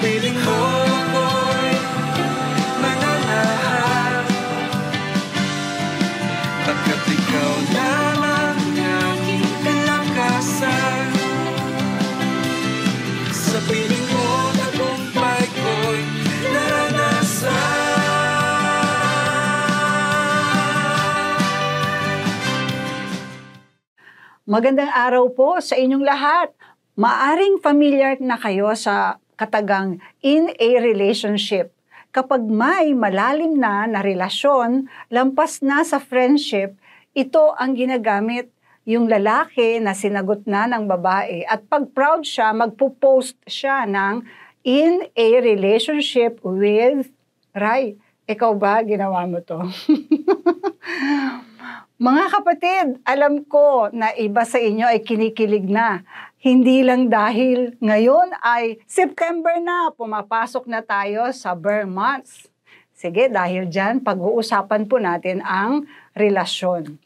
piling mo ako'y mananahan, pagkat ikaw lamang aking kalakasan. Sa piling mo tagumpay ko'y naranasan. Magandang araw po sa inyong lahat. Maaring familiar na kayo sa katagang in a relationship. Kapag may malalim na relasyon, lampas na sa friendship, ito ang ginagamit yung lalaki na sinagot na ng babae. At pag proud siya, magpo-post siya ng in a relationship with Ray. Ikaw ba ginawa mo to? Mga kapatid, alam ko na iba sa inyo ay kinikilig na. Hindi lang dahil ngayon ay September na, pumapasok na tayo sa Bear Months. Sige, dahil dyan, pag-uusapan po natin ang relasyon.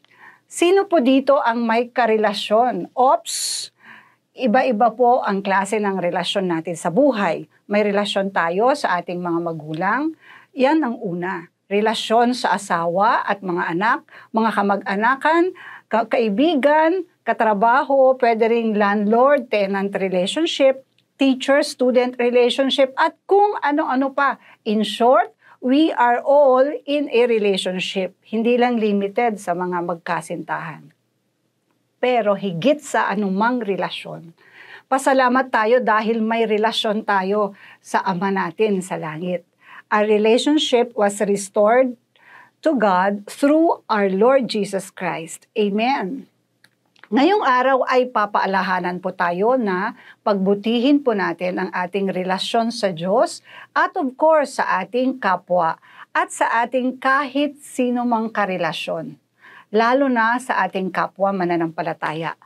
Sino po dito ang may karelasyon? Oops! Iba-iba po ang klase ng relasyon natin sa buhay. May relasyon tayo sa ating mga magulang. Yan ang una. Relasyon sa asawa at mga anak, mga kamag-anakan, kaibigan, katrabaho, pwede ring landlord-tenant relationship, teacher-student relationship, at kung ano-ano pa. In short, we are all in a relationship. Hindi lang limited sa mga magkasintahan. Pero higit sa anumang relasyon, pasalamat tayo dahil may relasyon tayo sa Ama natin sa langit. Our relationship was restored to God through our Lord Jesus Christ. Amen. Ngayong araw ay papaalahanan po tayo na pagbutihin po natin ang ating relasyon sa Diyos at of course sa ating kapwa at sa ating kahit sino mang karelasyon, lalo na sa ating kapwa mananampalataya.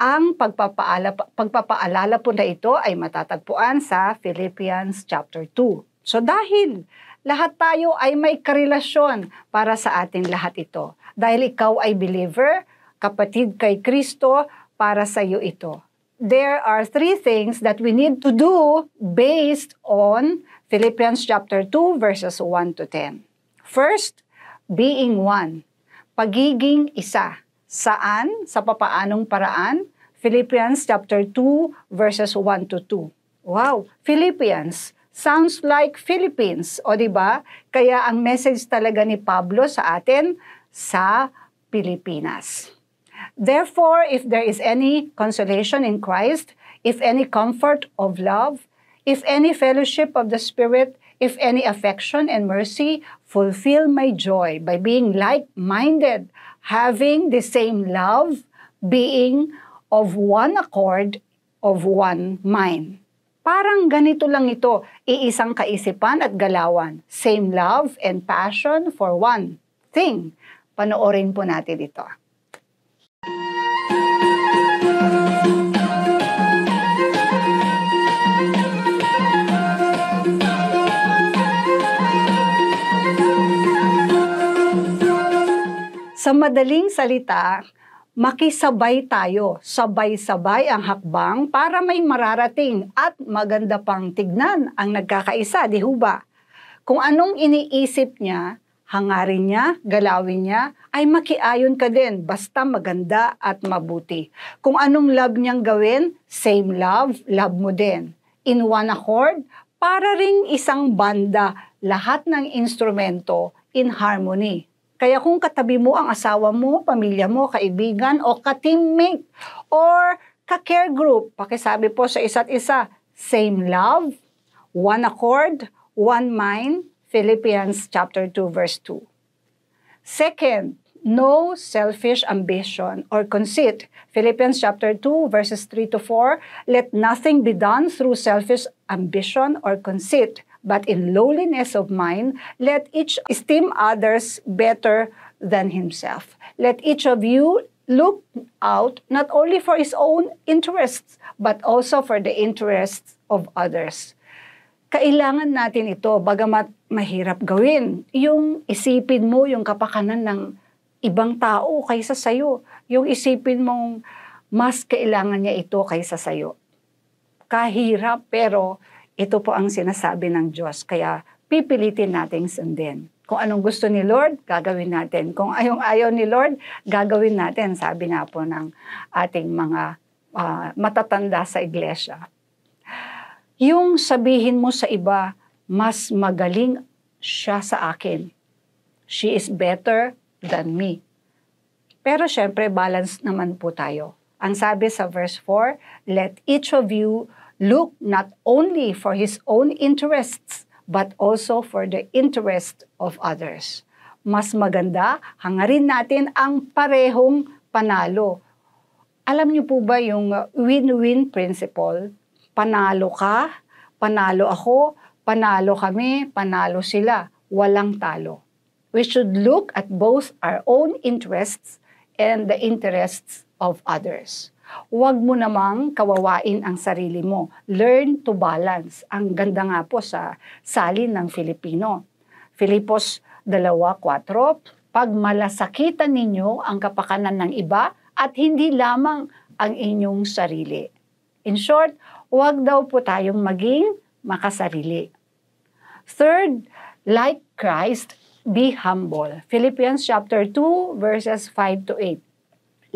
Ang pagpapaalala po na ito ay matatagpuan sa Philippians chapter 2. So dahil lahat tayo ay may karelasyon para sa ating lahat ito. Dahil ikaw ay believer, kapatid kay Kristo, para sa iyo ito. There are 3 things that we need to do based on Philippians chapter 2 verses 1 to 10. First, being one. Pagiging isa. Saan? Sa papaanong paraan? Philippians chapter 2 verses 1 to 2. Wow, Philippians. Sounds like Philippines, o diba? Kaya ang message talaga ni Pablo sa atin sa Pilipinas. Therefore, if there is any consolation in Christ, if any comfort of love, if any fellowship of the Spirit, if any affection and mercy, fulfill my joy by being like-minded, having the same love, being of one accord, of one mind. Parang ganito lang ito, iisang kaisipan at galawan. Same love and passion for one thing. Panoorin po natin ito. Sa madaling salita, makisabay tayo, sabay-sabay ang hakbang para may mararating at maganda pang tignan ang nagkakaisa, di ho ba? Kung anong iniisip niya, hangarin niya, galawin niya, ay makiayon ka din, basta maganda at mabuti. Kung anong love niyang gawin, same love, love mo din. In one accord, para ring isang banda, lahat ng instrumento in harmony. Kaya kung katabi mo ang asawa mo, pamilya mo, kaibigan, o ka-teammate, or ka-care group, pakisabi po sa isa't isa, same love, one accord, one mind, Philippians chapter 2 verse 2. Second, no selfish ambition or conceit. Philippians chapter 2 verses 3 to 4, let nothing be done through selfish ambition or conceit, but in lowliness of mind, let each esteem others better than himself. Let each of you look out not only for his own interests, but also for the interests of others. Kailangan natin ito, bagamat mahirap gawin, yung isipin mo yung kapakanan ng ibang tao kaysa sayo. Yung isipin mong mas kailangan niya ito kaysa sayo. Kahirap, pero Ito po ang sinasabi ng Diyos, kaya pipilitin nating sundin. Kung anong gusto ni Lord, gagawin natin. Kung ayaw ni Lord, gagawin natin. Sabi nga po ng ating mga matatanda sa iglesia. Yung sabihin mo sa iba, mas magaling siya sa akin. She is better than me. Pero syempre, balance naman po tayo. Ang sabi sa verse 4, let each of you look not only for his own interests, but also for the interest of others. Mas maganda, hangarin natin ang parehong panalo. Alam niyo po ba yung win-win principle? Panalo ka, panalo ako, panalo kami, panalo sila. Walang talo. We should look at both our own interests and the interests of others. Huwag mo namang kawawain ang sarili mo. Learn to balance. Ang ganda nga po sa salin ng Filipino. Filipos 2:4, pag malasakitan ninyo ang kapakanan ng iba at hindi lamang ang inyong sarili. In short, huwag daw po tayong maging makasarili. Third, like Christ, be humble. Philippians chapter 2, verses 5 to 8.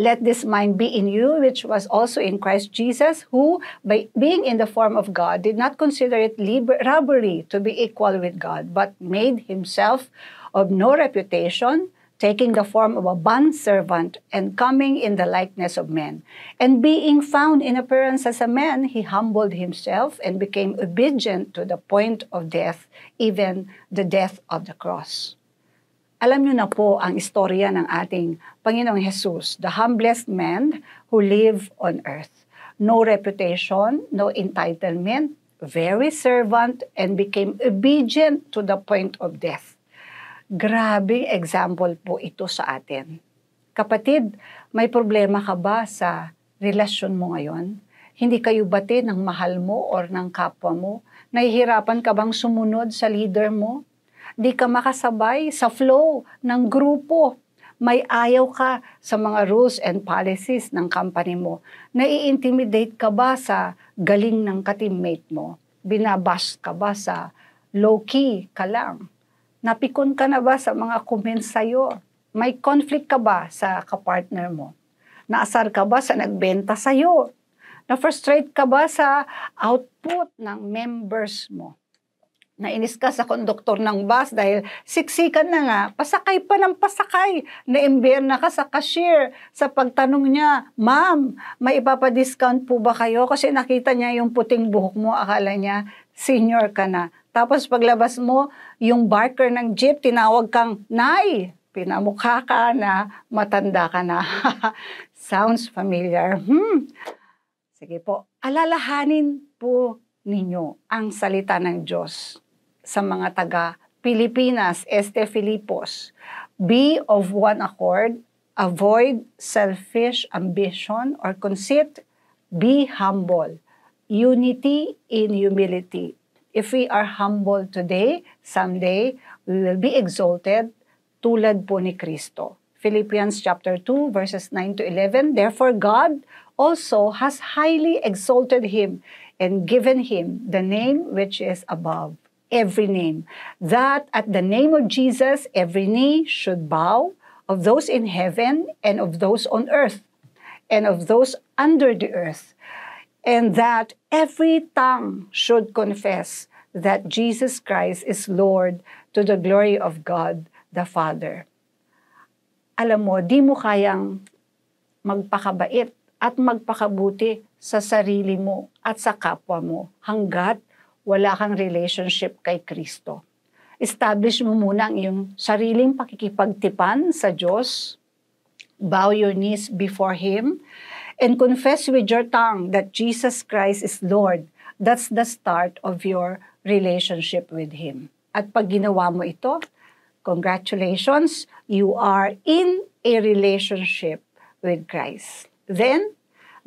Let this mind be in you, which was also in Christ Jesus, who, by being in the form of God, did not consider it robbery to be equal with God, but made himself of no reputation, taking the form of a bondservant and coming in the likeness of men. And being found in appearance as a man, he humbled himself and became obedient to the point of death, even the death of the cross. Alam niyo na po ang istorya ng ating Panginoong Jesus, the humblest man who lived on earth. No reputation, no entitlement, very servant, and became obedient to the point of death. Grabing example po ito sa atin. Kapatid, may problema ka ba sa relasyon mo ngayon? Hindi kayo bati ng mahal mo or ng kapwa mo? Nahihirapan ka bang sumunod sa leader mo? Di ka makasabay sa flow ng grupo. May ayaw ka sa mga rules and policies ng company mo. Nai-intimidate ka ba sa galing ng ka-teammate mo? Binabash ka ba sa low-key ka lang? Napikon ka na ba sa mga comments sa'yo? May conflict ka ba sa kapartner mo? Naasar ka ba sa nagbenta sa'yo? Na-frustrate ka ba sa output ng members mo? Nainis ka sa konduktor ng bus dahil siksikan na nga, pasakay pa ng pasakay. Na-imbierna ka sa cashier sa pagtanong niya, ma'am, may ipapa-discount po ba kayo? Kasi nakita niya yung puting buhok mo, akala niya senior ka na. Tapos paglabas mo, yung barker ng jeep, tinawag kang, Nay, pinamukha ka na, matanda ka na. Sounds familiar. Sige po, alalahanin po ninyo ang salita ng Diyos sa mga taga Pilipinas, Filipos. Be of one accord, avoid selfish ambition or conceit, be humble. Unity in humility. If we are humble today, someday we will be exalted tulad po ni Kristo. Philippians chapter 2 verses 9 to 11, therefore God also has highly exalted him and given him the name which is above every name, that at the name of Jesus every knee should bow, of those in heaven and of those on earth and of those under the earth, and that every tongue should confess that Jesus Christ is Lord, to the glory of God the Father. Alam mo, di mo kayang magpakabait at magpakabuti sa sarili mo at sa kapwa mo hanggat wala kang relationship kay Kristo. Establish mo muna ang iyong sariling pakikipagtipan sa Diyos. Bow your knees before Him and confess with your tongue that Jesus Christ is Lord. That's the start of your relationship with Him. At pag ginawa mo ito, congratulations, you are in a relationship with Christ. Then,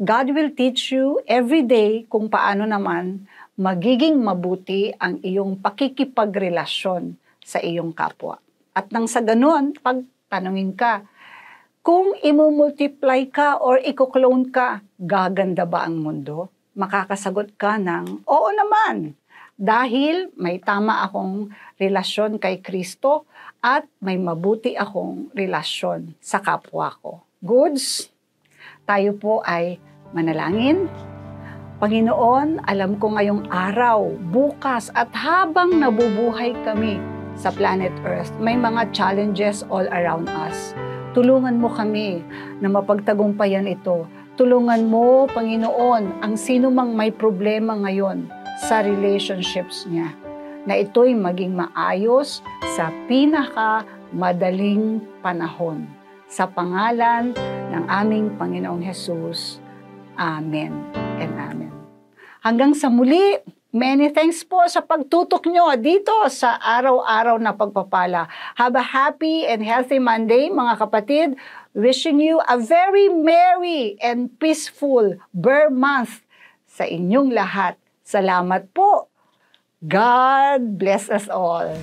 God will teach you every day kung paano naman magiging mabuti ang iyong pakikipagrelasyon sa iyong kapwa. At nang sa ganun, pag tanungin ka, kung imumultiply ka or iko-clone ka, gaganda ba ang mundo? Makakasagot ka ng, oo naman. dahil may tama akong relasyon kay Kristo at may mabuti akong relasyon sa kapwa ko. Goods? Tayo po ay manalangin. Panginoon, alam ko ngayong araw, bukas at habang nabubuhay kami sa planet Earth, may mga challenges all around us. Tulungan mo kami na mapagtagumpayan ito. Tulungan mo, Panginoon, ang sino mang may problema ngayon sa relationships niya, na ito'y maging maayos sa pinakamadaling panahon. Sa pangalan ng aming Panginoong Hesus. Amen and amen. Hanggang sa muli, many thanks po sa pagtutok nyo dito sa araw-araw na pagpapala. Have a happy and healthy Monday, mga kapatid. Wishing you a very merry and peaceful Ber month sa inyong lahat. Salamat po. God bless us all.